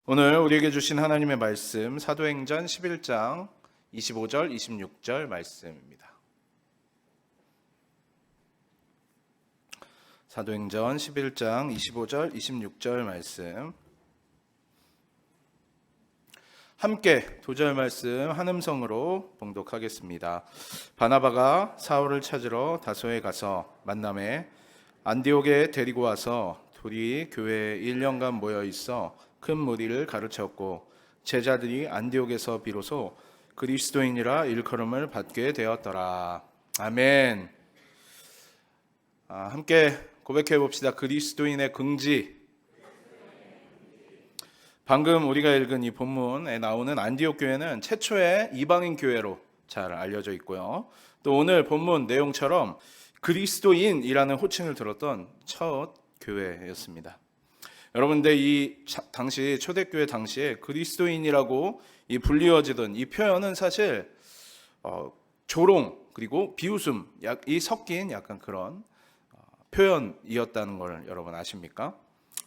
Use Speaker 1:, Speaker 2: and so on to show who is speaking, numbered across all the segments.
Speaker 1: 오늘 우리에게 주신 하나님의 말씀 사도행전 11장 25절 26절 말씀입니다. 사도행전 11장 25절 26절 말씀, 함께 두 절 말씀 한 음성으로 봉독하겠습니다. 바나바가 사울을 찾으러 다소에 가서 만남에 안디옥에 데리고 와서 둘이 교회에 1년간 모여 있어 큰 무리를 가르쳤고, 제자들이 안디옥에서 비로소 그리스도인이라 일컬음을 받게 되었더라. 아멘. 함께 고백해 봅시다. 그리스도인의 긍지. 방금 우리가 읽은 이 본문에 나오는 안디옥 교회는 최초의 이방인 교회로 잘 알려져 있고요. 또 오늘 본문 내용처럼 그리스도인이라는 호칭을 들었던 첫 교회였습니다. 여러분들, 이 당시 초대교회 당시에 그리스도인이라고 이 불리워지던 이 표현은 사실 조롱 그리고 비웃음 이 섞인 약간 그런 표현이었다는 걸 여러분 아십니까?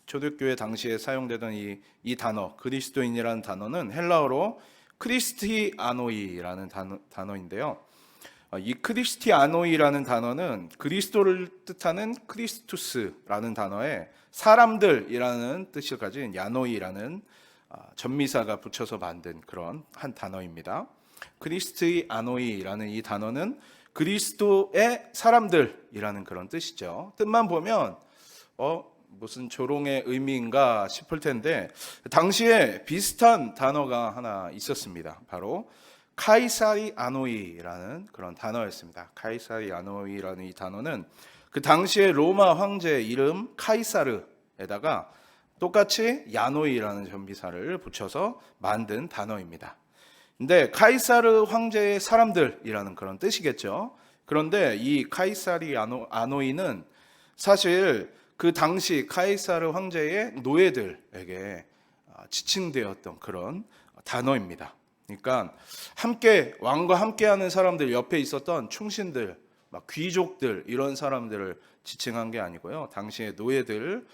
Speaker 1: 초대교회 당시에 사용되던 이 단어 그리스도인이라는 단어는 헬라어로 크리스티아노이라는 단어인데요. 이 크리스티아노이라는 단어는 그리스도를 뜻하는 크리스투스라는 단어에 사람들이라는 뜻을 가진 야노이라는 전미사가 붙여서 만든 그런 한 단어입니다. 크리스티아노이라는 이 단어는 그리스도의 사람들이라는 그런 뜻이죠. 뜻만 보면 무슨 조롱의 의미인가 싶을 텐데, 당시에 비슷한 단어가 하나 있었습니다. 바로 카이사리아노이라는 그런 단어였습니다. 카이사리아노이라는 이 단어는 그 당시에 로마 황제의 이름 카이사르에다가 똑같이 야노이라는 전비사를 붙여서 만든 단어입니다. 근데 카이사르 황제의 사람들이라는 그런 뜻이겠죠. 그런데 이 카이사리아노이는 사실 그 당시 카이사르 황제의 노예들에게 지칭되었던 그런 단어입니다. 그러니까 왕과 함께하는 사람들, 옆에 있었던 충신들, 막 귀족들, 이런 사람들을 지칭한 게 아니고요, 당시의 노예들을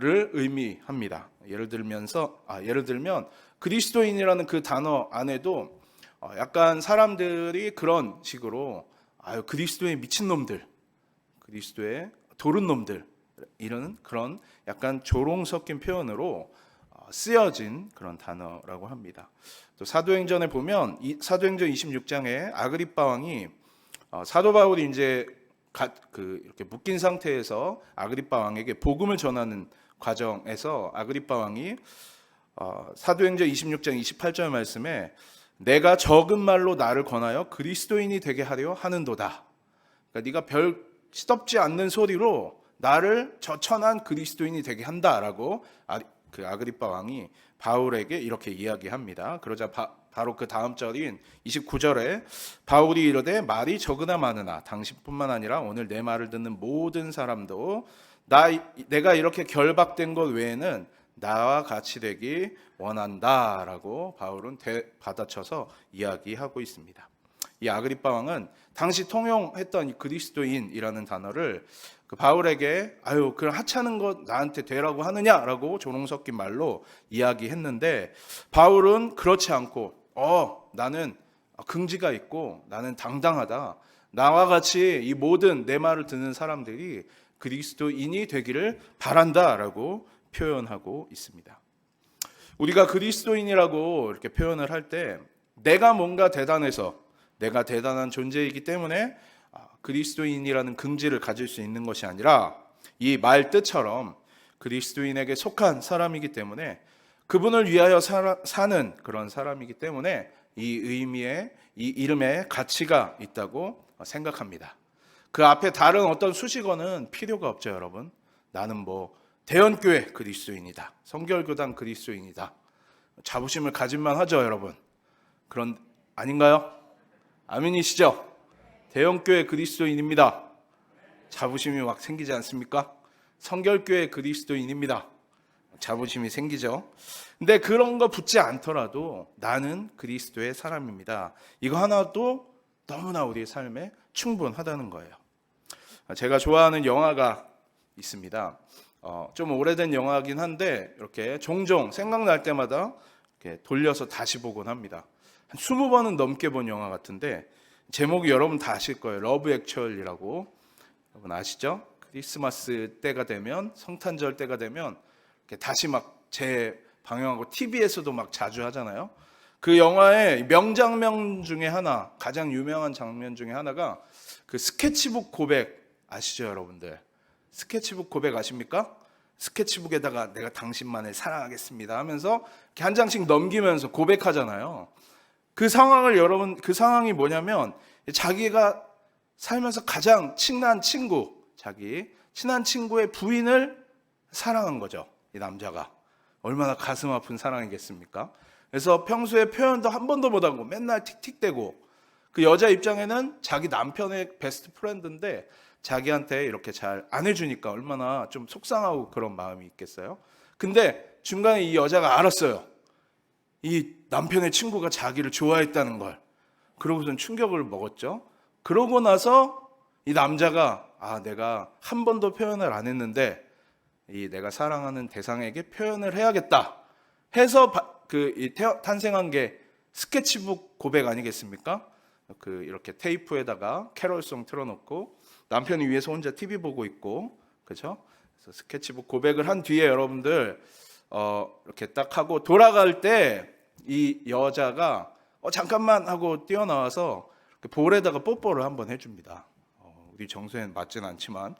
Speaker 1: 의미합니다. 예를 들면 그리스도인이라는 그 단어 안에도 약간 사람들이 그런 식으로 그리스도의 미친놈들, 그리스도의 도른놈들, 이런 그런 약간 조롱 섞인 표현으로 쓰여진 그런 단어라고 합니다. 또 사도행전에 보면 사도행전 26장에 아그리빠 왕이 사도 바울이 이제 이렇게 묶인 상태에서 아그리빠 왕에게 복음을 전하는 과정에서 아그리빠 왕이 사도행전 26장 28절 말씀에 내가 적은 말로 나를 권하여 그리스도인이 되게 하려 하는도다. 그러니까 네가 별 시덥지 않는 소리로 나를 저천한 그리스도인이 되게 한다라고 그 아그리빠 왕이 바울에게 이렇게 이야기합니다. 그러자 바로 그 다음 절인 29절에 바울이 이르되 말이 적으나 많으나 당신뿐만 아니라 오늘 내 말을 듣는 모든 사람도 내가 이렇게 결박된 것 외에는 나와 같이 되기 원한다라고 바울은 받아쳐서 이야기하고 있습니다. 이 아그리빠 왕은 당시 통용했던 이 그리스도인이라는 단어를 그 바울에게 그럼 하찮은 것 나한테 되라고 하느냐라고 조롱 섞인 말로 이야기했는데, 바울은 그렇지 않고 나는 긍지가 있고 나는 당당하다, 나와 같이 이 모든 내 말을 듣는 사람들이 그리스도인이 되기를 바란다라고 표현하고 있습니다. 우리가 그리스도인이라고 이렇게 표현을 할 때 내가 뭔가 대단해서, 내가 대단한 존재이기 때문에 그리스도인이라는 긍지를 가질 수 있는 것이 아니라 이 말 뜻처럼 그리스도인에게 속한 사람이기 때문에, 그분을 위하여 사는 그런 사람이기 때문에 이 의미에, 이 이름에 가치가 있다고 생각합니다. 그 앞에 다른 어떤 수식어는 필요가 없죠, 여러분. 나는 대연교회 그리스도인이다, 성결교단 그리스도인이다, 자부심을 가질만 하죠, 여러분. 그런 아닌가요? 아멘이시죠? 대형교회 그리스도인입니다. 자부심이 막 생기지 않습니까? 성결교회 그리스도인입니다. 자부심이 생기죠. 근데 그런 거 붙지 않더라도 나는 그리스도의 사람입니다, 이거 하나도 너무나 우리의 삶에 충분하다는 거예요. 제가 좋아하는 영화가 있습니다. 좀 오래된 영화긴 한데 이렇게 종종 생각날 때마다 이렇게 돌려서 다시 보곤 합니다. 한 20번은 넘게 본 영화 같은데 제목이 여러분 다 아실 거예요. 러브 액츄얼이라고. 여러분 아시죠? 크리스마스 때가 되면, 성탄절 때가 되면 이렇게 다시 막 재방영하고 TV에서도 막 자주 하잖아요. 그 영화의 명장면 중에 하나, 가장 유명한 장면 중에 하나가 그 스케치북 고백 아시죠, 여러분들? 스케치북 고백 아십니까? 스케치북에다가 내가 당신만을 사랑하겠습니다 하면서 이렇게 한 장씩 넘기면서 고백하잖아요. 그 상황이 뭐냐면 자기가 살면서 가장 친한 친구, 자기 친한 친구의 부인을 사랑한 거죠. 이 남자가. 얼마나 가슴 아픈 사랑이겠습니까? 그래서 평소에 표현도 한 번도 못하고 맨날 틱틱대고, 그 여자 입장에는 자기 남편의 베스트 프렌드인데 자기한테 이렇게 잘 안 해주니까 얼마나 좀 속상하고 그런 마음이 있겠어요. 근데 중간에 이 여자가 알았어요. 이 남편의 친구가 자기를 좋아했다는 걸. 그러고선 충격을 먹었죠. 그러고 나서 이 남자가 내가 한 번도 표현을 안 했는데 이 내가 사랑하는 대상에게 표현을 해야겠다 해서 탄생한 게 스케치북 고백 아니겠습니까? 이렇게 테이프에다가 캐롤송 틀어놓고 남편이 위에서 혼자 TV 보고 있고, 그렇죠? 그래서 스케치북 고백을 한 뒤에 여러분들 이렇게 딱 하고 돌아갈 때 이 여자가 잠깐만 하고 뛰어나와서 볼에다가 뽀뽀를 한번 해줍니다. 우리 정서에는 맞진 않지만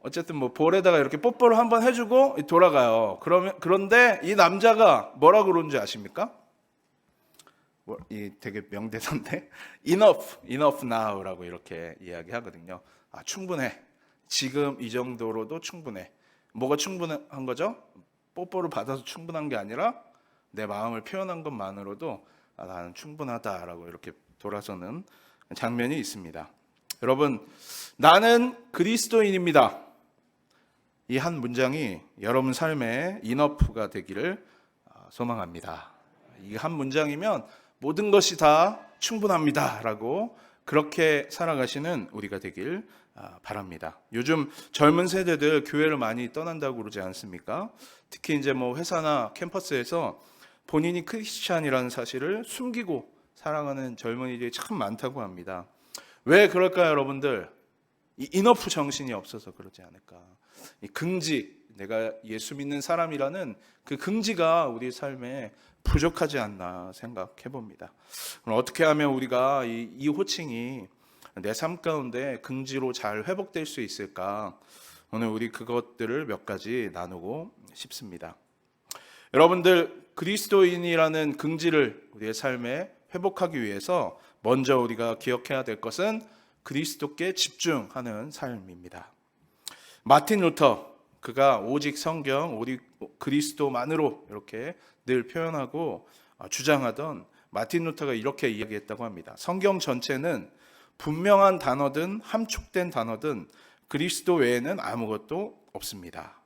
Speaker 1: 어쨌든 뭐 볼에다가 이렇게 뽀뽀를 한번 해주고 돌아가요. 그런데 이 남자가 뭐라 그러는지 아십니까? 이 되게 명대사인데 enough now라고 이렇게 이야기하거든요. 충분해. 지금 이 정도로도 충분해. 뭐가 충분한 거죠? 뽀뽀를 받아서 충분한 게 아니라 내 마음을 표현한 것만으로도 나는 충분하다라고 이렇게 돌아서는 장면이 있습니다. 여러분, 나는 그리스도인입니다. 이 한 문장이 여러분 삶의 인어프가 되기를 소망합니다. 이 한 문장이면 모든 것이 다 충분합니다 라고 그렇게 살아가시는 우리가 되길 바랍니다. 요즘 젊은 세대들 교회를 많이 떠난다고 그러지 않습니까? 특히 이제 뭐 회사나 캠퍼스에서 본인이 크리스찬이라는 사실을 숨기고 살아가는 젊은이들이 참 많다고 합니다. 왜 그럴까요, 여러분들? 이 인어프 정신이 없어서 그러지 않을까? 이 긍지, 내가 예수 믿는 사람이라는 그 긍지가 우리 삶에 부족하지 않나 생각해 봅니다. 그럼 어떻게 하면 우리가 이 호칭이 내 삶 가운데 긍지로 잘 회복될 수 있을까? 오늘 우리 그것들을 몇 가지 나누고 싶습니다. 여러분들, 그리스도인이라는 긍지를 우리의 삶에 회복하기 위해서 먼저 우리가 기억해야 될 것은 그리스도께 집중하는 삶입니다. 마틴 루터, 그가 오직 성경, 오직 그리스도만으로 이렇게 늘 표현하고 주장하던 마틴 루터가 이렇게 이야기했다고 합니다. 성경 전체는 분명한 단어든 함축된 단어든 그리스도 외에는 아무것도 없습니다.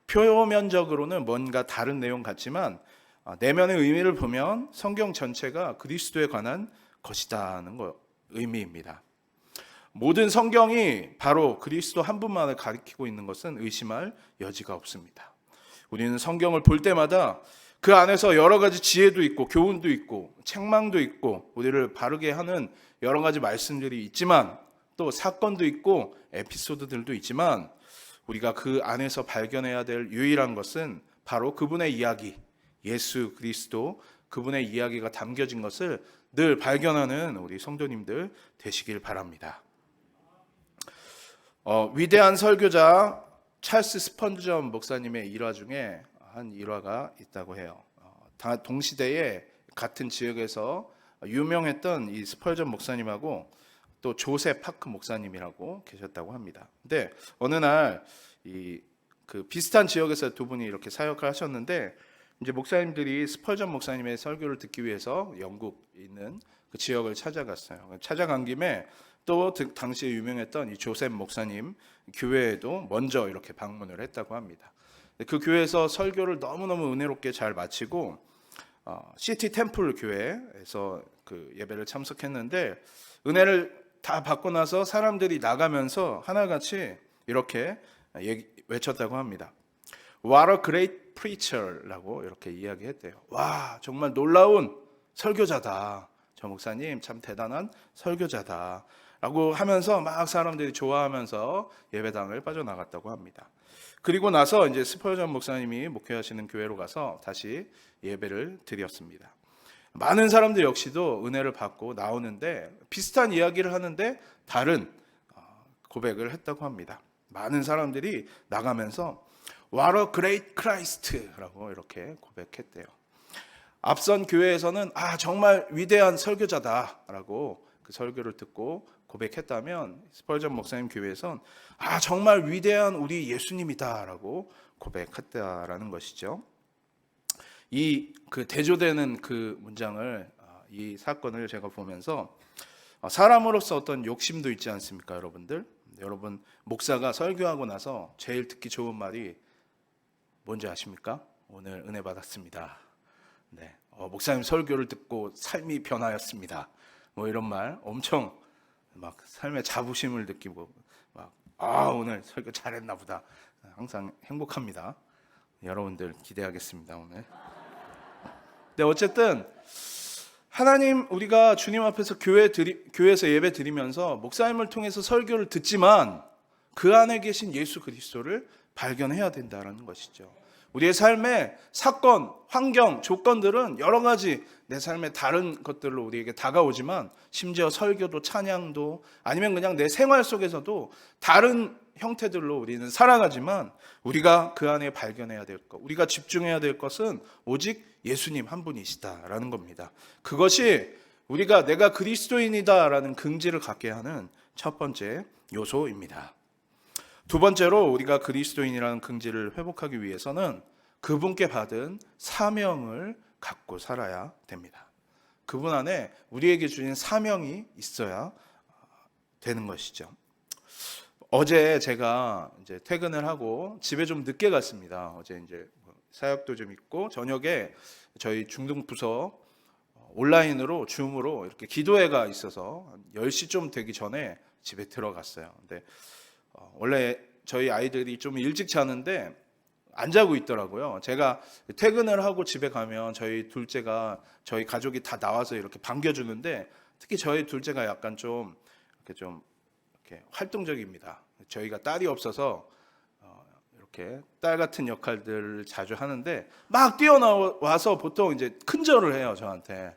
Speaker 1: 표면적으로는 뭔가 다른 내용 같지만 내면의 의미를 보면 성경 전체가 그리스도에 관한 것이다는 의미입니다. 모든 성경이 바로 그리스도 한 분만을 가리키고 있는 것은 의심할 여지가 없습니다. 우리는 성경을 볼 때마다 그 안에서 여러 가지 지혜도 있고 교훈도 있고 책망도 있고 우리를 바르게 하는 여러 가지 말씀들이 있지만, 또 사건도 있고 에피소드들도 있지만, 우리가 그 안에서 발견해야 될 유일한 것은 바로 그분의 이야기, 예수 그리스도, 그분의 이야기가 담겨진 것을 늘 발견하는 우리 성도님들 되시길 바랍니다. 위대한 설교자 찰스 스펀전 목사님의 일화 중에 한 일화가 있다고 해요. 동시대에 같은 지역에서 유명했던 이 스펄전 목사님하고 또 조셉 파크 목사님이라고 계셨다고 합니다. 근데 어느 날 그 비슷한 지역에서 두 분이 이렇게 사역을 하셨는데, 이제 목사님들이 스펄전 목사님의 설교를 듣기 위해서 영국 있는 그 지역을 찾아갔어요. 찾아간 김에 또 당시에 유명했던 이 조셉 목사님 교회에도 먼저 이렇게 방문을 했다고 합니다. 그 교회에서 설교를 너무너무 은혜롭게 잘 마치고 시티 템플 교회에서 그 예배를 참석했는데, 은혜를 다 받고 나서 사람들이 나가면서 하나같이 이렇게 외쳤다고 합니다. What a great preacher라고 이렇게 이야기했대요. 와, 정말 놀라운 설교자다. 저 목사님 참 대단한 설교자다. 라고 하면서 막 사람들이 좋아하면서 예배당을 빠져나갔다고 합니다. 그리고 나서 이제 스펄전 목사님이 목회하시는 교회로 가서 다시 예배를 드렸습니다. 많은 사람들 역시도 은혜를 받고 나오는데 비슷한 이야기를 하는데 다른 고백을 했다고 합니다. 많은 사람들이 나가면서 What a great Christ라고 이렇게 고백했대요. 앞선 교회에서는 정말 위대한 설교자다라고 그 설교를 듣고 고백했다면 스펄전 목사님 교회에선 정말 위대한 우리 예수님이다라고 고백했다라는 것이죠. 이 그 대조되는 그 문장을 이 사건을 제가 보면서 사람으로서 어떤 욕심도 있지 않습니까, 여러분들? 여러분 목사가 설교하고 나서 제일 듣기 좋은 말이 뭔지 아십니까? 오늘 은혜 받았습니다. 네, 목사님 설교를 듣고 삶이 변하였습니다. 뭐 이런 말 엄청 막 삶의 자부심을 느끼고 막 오늘 설교 잘했나 보다. 항상 행복합니다. 여러분들 기대하겠습니다, 오늘. 네, 어쨌든 하나님, 우리가 주님 앞에서 교회에서 예배 드리면서 목사님을 통해서 설교를 듣지만 그 안에 계신 예수 그리스도를 발견해야 된다는 것이죠. 우리의 삶의 사건, 환경, 조건들은 여러 가지 내 삶의 다른 것들로 우리에게 다가오지만 심지어 설교도 찬양도 아니면 그냥 내 생활 속에서도 다른 형태들로 우리는 살아가지만 우리가 그 안에 발견해야 될 것, 우리가 집중해야 될 것은 오직 예수님 한 분이시다라는 겁니다. 그것이 우리가 내가 그리스도인이다라는 긍지를 갖게 하는 첫 번째 요소입니다. 두 번째로 우리가 그리스도인이라는 긍지를 회복하기 위해서는 그분께 받은 사명을 갖고 살아야 됩니다. 그분 안에 우리에게 주신 사명이 있어야 되는 것이죠. 어제 제가 이제 퇴근을 하고 집에 좀 늦게 갔습니다. 어제 이제 사역도 좀 있고 저녁에 저희 중등 부서 온라인으로 줌으로 이렇게 기도회가 있어서 한 10시 좀 되기 전에 집에 들어갔어요. 근데 원래 저희 아이들이 좀 일찍 자는데 안 자고 있더라고요. 제가 퇴근을 하고 집에 가면 저희 둘째가 저희 가족이 다 나와서 이렇게 반겨주는데 특히 저희 둘째가 약간 좀 이렇게 활동적입니다. 저희가 딸이 없어서 이렇게 딸 같은 역할들을 자주 하는데 막 뛰어나와서 보통 이제 큰절을 해요, 저한테.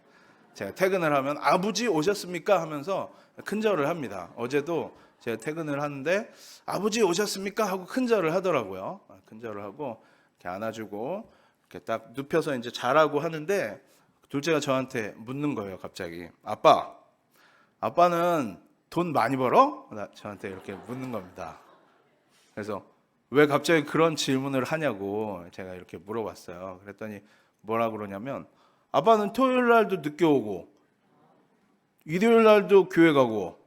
Speaker 1: 제가 퇴근을 하면 아버지 오셨습니까? 하면서 큰절을 합니다. 어제도 제가 퇴근을 하는데 아버지 오셨습니까? 하고 큰절을 하더라고요. 큰절을 하고 이렇게 안아주고 이렇게 딱 눕혀서 이제 자라고 하는데 둘째가 저한테 묻는 거예요, 갑자기. 아빠는 돈 많이 벌어? 저한테 이렇게 묻는 겁니다. 그래서 왜 갑자기 그런 질문을 하냐고 제가 이렇게 물어봤어요. 그랬더니 뭐라 그러냐면 아빠는 토요일 날도 늦게 오고 일요일 날도 교회 가고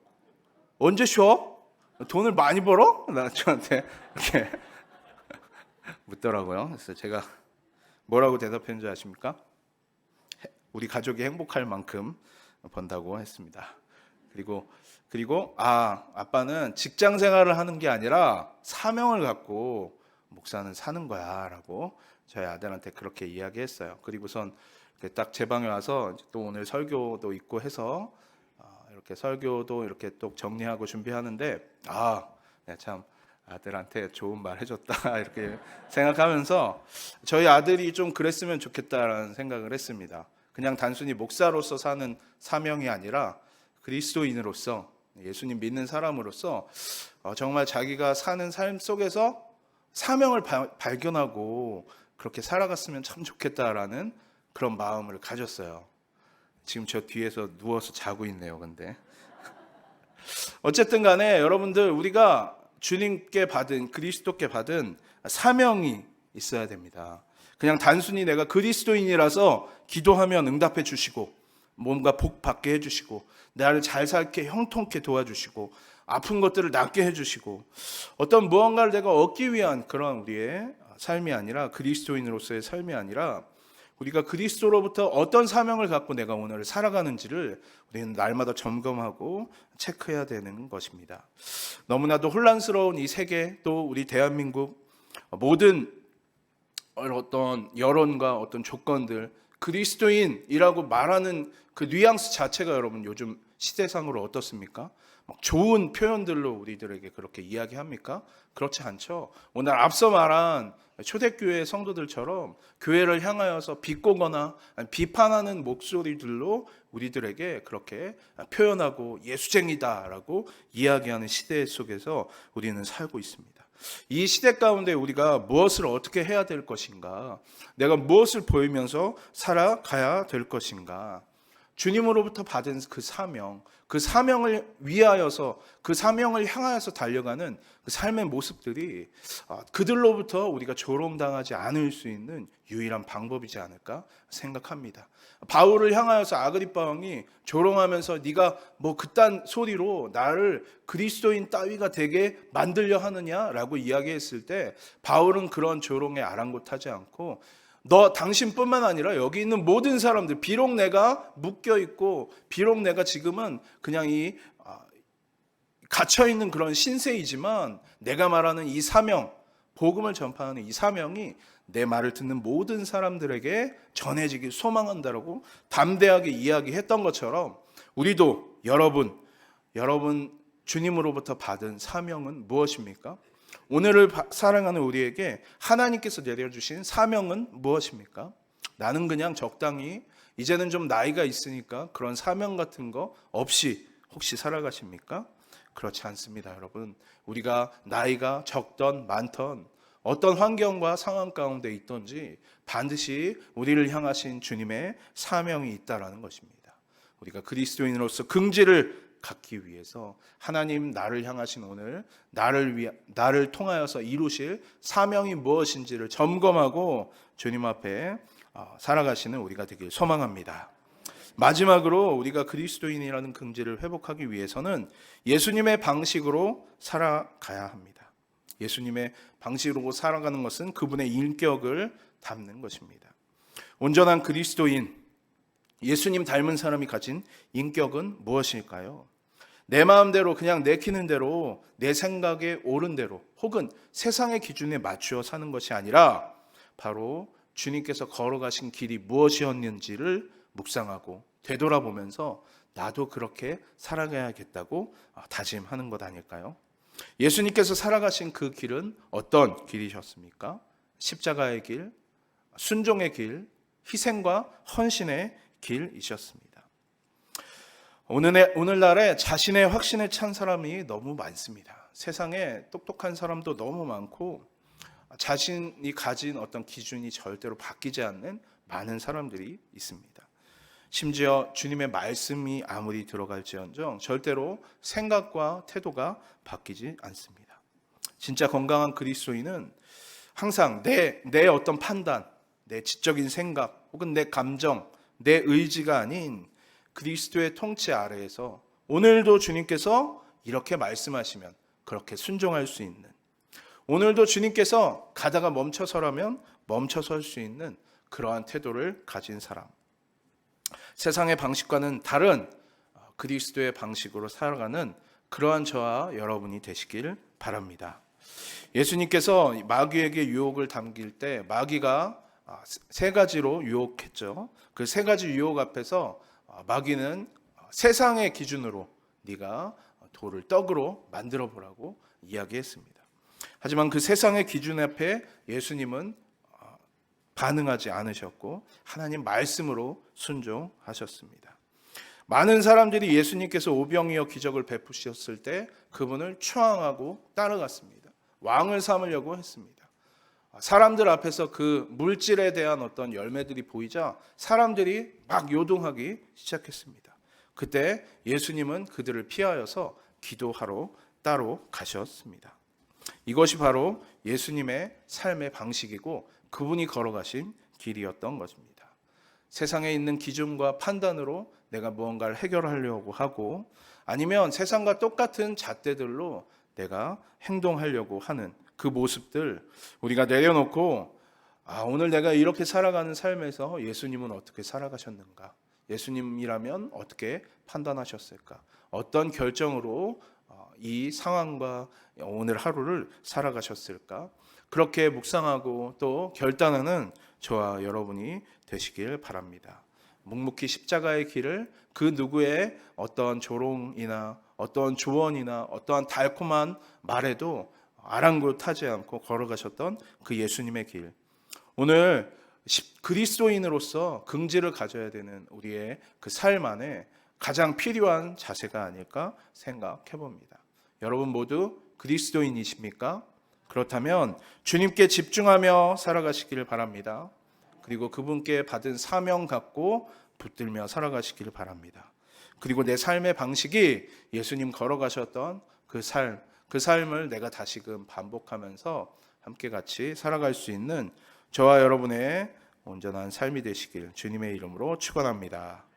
Speaker 1: 언제 쉬어? 돈을 많이 벌어? 저한테 이렇게 묻더라고요. 그래서 제가 뭐라고 대답했는지 아십니까? 우리 가족이 행복할 만큼 번다고 했습니다. 그리고 아빠는 직장 생활을 하는 게 아니라 사명을 갖고 목사는 사는 거야 라고 저희 아들한테 그렇게 이야기했어요. 그리고선 딱 제 방에 와서 또 오늘 설교도 있고 해서 이렇게 설교도 이렇게 또 정리하고 준비하는데 참 아들한테 좋은 말 해줬다 이렇게 생각하면서 저희 아들이 좀 그랬으면 좋겠다라는 생각을 했습니다. 그냥 단순히 목사로서 사는 사명이 아니라 그리스도인으로서 예수님 믿는 사람으로서 정말 자기가 사는 삶 속에서 사명을 발견하고 그렇게 살아갔으면 참 좋겠다라는 그런 마음을 가졌어요. 지금 저 뒤에서 누워서 자고 있네요. 근데 어쨌든 간에 여러분들 우리가 주님께 받은 그리스도께 받은 사명이 있어야 됩니다. 그냥 단순히 내가 그리스도인이라서 기도하면 응답해 주시고 뭔가 복 받게 해주시고 나를 잘 살게 형통케 도와주시고 아픈 것들을 낫게 해주시고 어떤 무언가를 내가 얻기 위한 그런 우리의 삶이 아니라 그리스도인으로서의 삶이 아니라 우리가 그리스도로부터 어떤 사명을 갖고 내가 오늘 살아가는지를 우리는 날마다 점검하고 체크해야 되는 것입니다. 너무나도 혼란스러운 이 세계 또 우리 대한민국 모든 어떤 여론과 어떤 조건들, 그리스도인이라고 말하는 그 뉘앙스 자체가 여러분 요즘 시대상으로 어떻습니까? 막 좋은 표현들로 우리들에게 그렇게 이야기합니까? 그렇지 않죠. 오늘 앞서 말한 초대교회 성도들처럼 교회를 향하여서 비꼬거나 비판하는 목소리들로 우리들에게 그렇게 표현하고 예수쟁이다라고 이야기하는 시대 속에서 우리는 살고 있습니다. 이 시대 가운데 우리가 무엇을 어떻게 해야 될 것인가? 내가 무엇을 보이면서 살아가야 될 것인가? 주님으로부터 받은 그 사명, 그 사명을 위하여서, 그 사명을 향하여서 달려가는 그 삶의 모습들이 그들로부터 우리가 조롱당하지 않을 수 있는 유일한 방법이지 않을까 생각합니다. 바울을 향하여서 아그리파 왕이 조롱하면서 네가 뭐 그딴 소리로 나를 그리스도인 따위가 되게 만들려 하느냐라고 이야기했을 때 바울은 그런 조롱에 아랑곳하지 않고 너 당신뿐만 아니라 여기 있는 모든 사람들, 비록 내가 묶여 있고 비록 내가 지금은 그냥 이 갇혀 있는 그런 신세이지만 내가 말하는 이 사명, 복음을 전파하는 이 사명이 내 말을 듣는 모든 사람들에게 전해지길 소망한다라고 담대하게 이야기했던 것처럼 우리도 여러분 주님으로부터 받은 사명은 무엇입니까? 오늘을 사랑하는 우리에게 하나님께서 내려주신 사명은 무엇입니까? 나는 그냥 적당히 이제는 좀 나이가 있으니까 그런 사명 같은 거 없이 혹시 살아가십니까? 그렇지 않습니다, 여러분. 우리가 나이가 적던 많던 어떤 환경과 상황 가운데 있든지 반드시 우리를 향하신 주님의 사명이 있다라는 것입니다. 우리가 그리스도인으로서 긍지를 갖기 위해서 하나님 나를 향하신 오늘 나를 통하여서 이루실 사명이 무엇인지를 점검하고 주님 앞에 살아가시는 우리가 되길 소망합니다. 마지막으로 우리가 그리스도인이라는 긍지를 회복하기 위해서는 예수님의 방식으로 살아가야 합니다. 예수님의 방식으로 살아가는 것은 그분의 인격을 담는 것입니다. 온전한 그리스도인, 예수님 닮은 사람이 가진 인격은 무엇일까요? 내 마음대로 그냥 내키는 대로 내 생각에 옳은 대로 혹은 세상의 기준에 맞추어 사는 것이 아니라 바로 주님께서 걸어가신 길이 무엇이었는지를 묵상하고 되돌아보면서 나도 그렇게 살아가야겠다고 다짐하는 것 아닐까요? 예수님께서 살아가신 그 길은 어떤 길이셨습니까? 십자가의 길, 순종의 길, 희생과 헌신의 길이셨습니다. 오늘날에 자신의 확신에 찬 사람이 너무 많습니다. 세상에 똑똑한 사람도 너무 많고 자신이 가진 어떤 기준이 절대로 바뀌지 않는 많은 사람들이 있습니다. 심지어 주님의 말씀이 아무리 들어갈지언정 절대로 생각과 태도가 바뀌지 않습니다. 진짜 건강한 그리스도인은 항상 내 어떤 판단, 내 지적인 생각 혹은 내 감정, 내 의지가 아닌 그리스도의 통치 아래에서 오늘도 주님께서 이렇게 말씀하시면 그렇게 순종할 수 있는, 오늘도 주님께서 가다가 멈춰서라면 멈춰설 수 있는 그러한 태도를 가진 사람, 세상의 방식과는 다른 그리스도의 방식으로 살아가는 그러한 저와 여러분이 되시길 바랍니다. 예수님께서 마귀에게 유혹을 당길 때 마귀가 세 가지로 유혹했죠. 그 세 가지 유혹 앞에서 마귀는 세상의 기준으로 네가 돌을 떡으로 만들어 보라고 이야기했습니다. 하지만 그 세상의 기준 앞에 예수님은 반응하지 않으셨고 하나님 말씀으로 순종하셨습니다. 많은 사람들이 예수님께서 오병이어 기적을 베푸셨을 때 그분을 추앙하고 따라갔습니다. 왕을 삼으려고 했습니다. 사람들 앞에서 그 물질에 대한 어떤 열매들이 보이자 사람들이 막 요동하기 시작했습니다. 그때 예수님은 그들을 피하여서 기도하러 따로 가셨습니다. 이것이 바로 예수님의 삶의 방식이고 그분이 걸어가신 길이었던 것입니다. 세상에 있는 기준과 판단으로 내가 무언가를 해결하려고 하고 아니면 세상과 똑같은 잣대들로 내가 행동하려고 하는 그 모습들 우리가 내려놓고 오늘 내가 이렇게 살아가는 삶에서 예수님은 어떻게 살아가셨는가? 예수님이라면 어떻게 판단하셨을까? 어떤 결정으로 이 상황과 오늘 하루를 살아가셨을까? 그렇게 묵상하고 또 결단하는 저와 여러분이 되시길 바랍니다. 묵묵히 십자가의 길을 그 누구의 어떠한 조롱이나 어떠한 조언이나 어떠한 달콤한 말에도 아랑곳하지 않고 걸어가셨던 그 예수님의 길. 오늘 그리스도인으로서 긍지를 가져야 되는 우리의 그 삶 안에 가장 필요한 자세가 아닐까 생각해 봅니다. 여러분 모두 그리스도인이십니까? 그렇다면 주님께 집중하며 살아가시기를 바랍니다. 그리고 그분께 받은 사명 갖고 붙들며 살아가시기를 바랍니다. 그리고 내 삶의 방식이 예수님 걸어가셨던 그 삶을 내가 다시금 반복하면서 함께 같이 살아갈 수 있는 저와 여러분의 온전한 삶이 되시길 주님의 이름으로 축원합니다.